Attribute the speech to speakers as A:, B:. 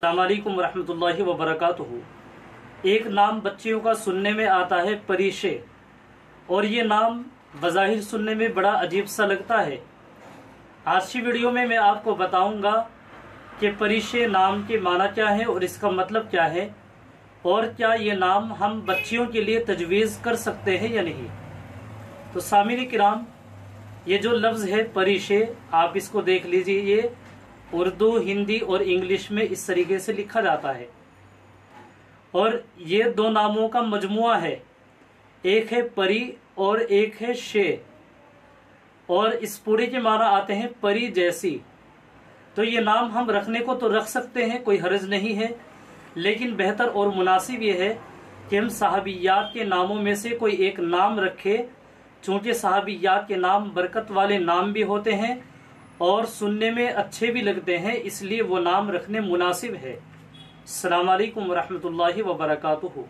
A: अस्सलाम वालेकुम वरहमतुल्लाहि वबरकातुहू। एक नाम बच्चियों का सुनने में आता है परिशे, और ये नाम बज़ाहिर सुनने में बड़ा अजीब सा लगता है। आज की वीडियो में मैं आपको बताऊंगा कि परिशे नाम के माना क्या है और इसका मतलब क्या है, और क्या ये नाम हम बच्चियों के लिए तजवीज़ कर सकते हैं या नहीं। तो सामिन किराम, ये जो लफ्ज़ है परिशे, आप इसको देख लीजिए। ये उर्दू, हिंदी और इंग्लिश में इस तरीके से लिखा जाता है, और ये दो नामों का मजमुआ है। एक है परी और एक है शे, और इस पूरे के माना आते हैं परी जैसी। तो ये नाम हम रखने को तो रख सकते हैं, कोई हर्ज नहीं है, लेकिन बेहतर और मुनासिब ये है कि हम सहाबियात के नामों में से कोई एक नाम रखें, चूंकि सहाबियात के नाम बरकत वाले नाम भी होते हैं और सुनने में अच्छे भी लगते हैं, इसलिए वो नाम रखने मुनासिब है। अस्सलाम वालेकुम वरहमतुल्लाहि वबरकातुहू।